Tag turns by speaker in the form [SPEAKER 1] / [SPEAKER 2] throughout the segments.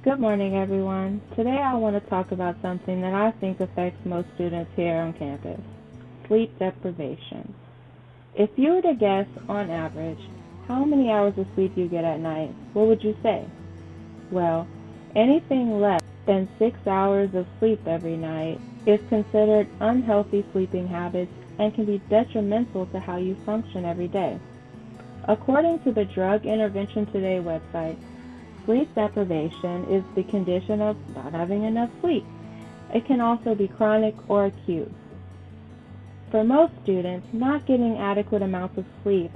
[SPEAKER 1] Good morning, everyone. Today I want to talk about something that I think affects most students here on campus, sleep deprivation. If you were to guess, on average, how many hours of sleep you get at night, what would you say? Well, anything less than 6 hours of sleep every night is considered unhealthy sleeping habits and can be detrimental to how you function every day. According to the Drug Intervention Today website, sleep deprivation is the condition of not having enough sleep. It can also be chronic or acute. For most students, not getting adequate amounts of sleep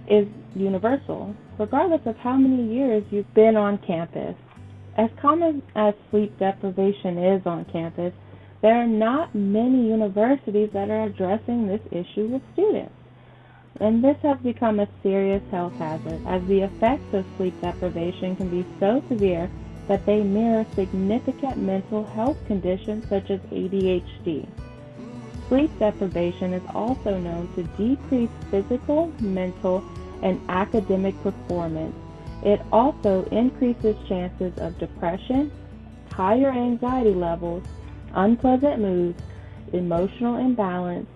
[SPEAKER 1] is universal, regardless of how many years you've been on campus. As common as sleep deprivation is on campus, there are not many universities that are addressing this issue with students. And this has become a serious health hazard, as the effects of sleep deprivation can be so severe that they mirror significant mental health conditions such as ADHD. Sleep deprivation is also known to decrease physical, mental, and academic performance. It also increases chances of depression, higher anxiety levels, unpleasant moods, emotional imbalance,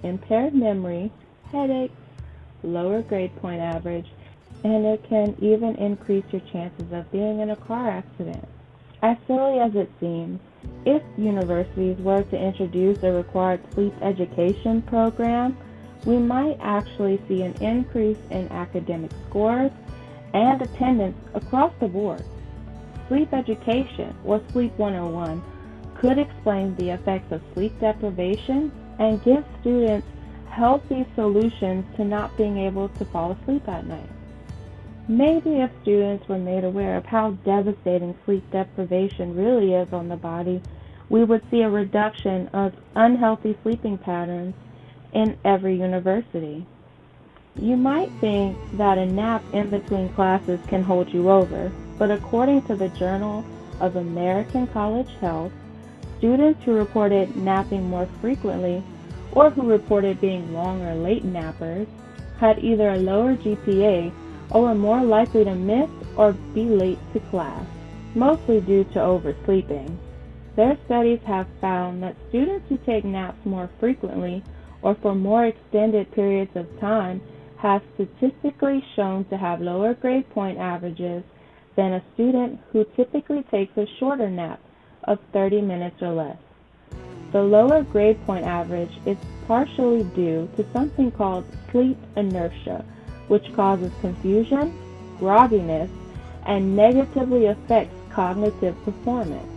[SPEAKER 1] impaired memory, headaches, lower grade point average, and it can even increase your chances of being in a car accident. As silly as it seems, if universities were to introduce a required sleep education program, we might actually see an increase in academic scores and attendance across the board. Sleep education, or Sleep 101, could explain the effects of sleep deprivation and give students healthy solutions to not being able to fall asleep at night. Maybe if students were made aware of how devastating sleep deprivation really is on the body, we would see a reduction of unhealthy sleeping patterns in every university. You might think that a nap in between classes can hold you over, but according to the Journal of American College Health, students who reported napping more frequently or who reported being long or late nappers had either a lower GPA or were more likely to miss or be late to class, mostly due to oversleeping. Their studies have found that students who take naps more frequently or for more extended periods of time have statistically shown to have lower grade point averages than a student who typically takes a shorter nap of 30 minutes or less. The lower grade point average is partially due to something called sleep inertia, which causes confusion, grogginess, and negatively affects cognitive performance.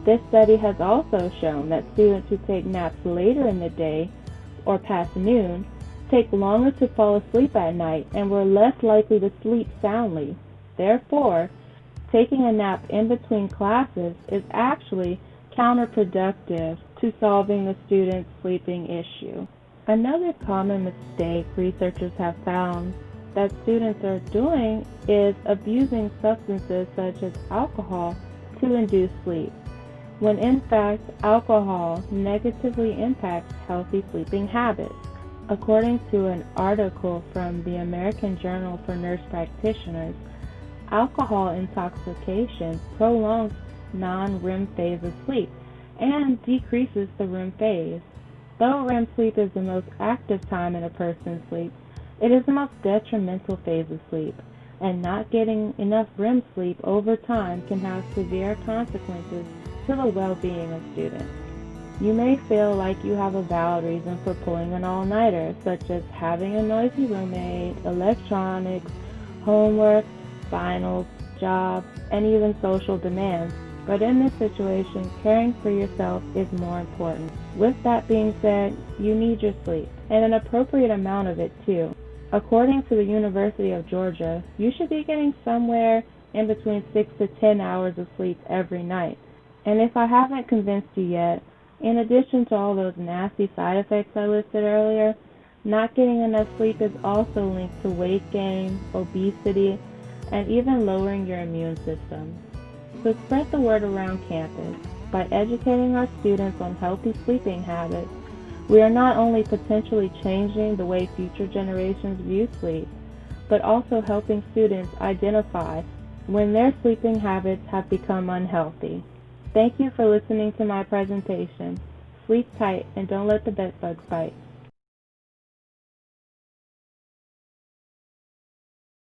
[SPEAKER 1] This study has also shown that students who take naps later in the day or past noon take longer to fall asleep at night and were less likely to sleep soundly. Therefore, taking a nap in between classes is actually counterproductive to solving the student's sleeping issue. Another common mistake researchers have found that students are doing is abusing substances such as alcohol to induce sleep, when in fact alcohol negatively impacts healthy sleeping habits. According to an article from the American Journal for Nurse Practitioners, alcohol intoxication prolongs non-REM phase of sleep and decreases the REM phase. Though REM sleep is the most active time in a person's sleep, it is the most detrimental phase of sleep, and not getting enough REM sleep over time can have severe consequences to the well-being of students. You may feel like you have a valid reason for pulling an all-nighter, such as having a noisy roommate, electronics, homework, finals, jobs, and even social demands. But in this situation, caring for yourself is more important. With that being said, you need your sleep, and an appropriate amount of it too. According to the University of Georgia, you should be getting somewhere in between 6 to 10 hours of sleep every night. And if I haven't convinced you yet, in addition to all those nasty side effects I listed earlier, not getting enough sleep is also linked to weight gain, obesity, and even lowering your immune system. So spread the word around campus. By educating our students on healthy sleeping habits, we are not only potentially changing the way future generations view sleep, but also helping students identify when their sleeping habits have become unhealthy. Thank you for listening to my presentation. Sleep tight and don't let the bed bugs bite.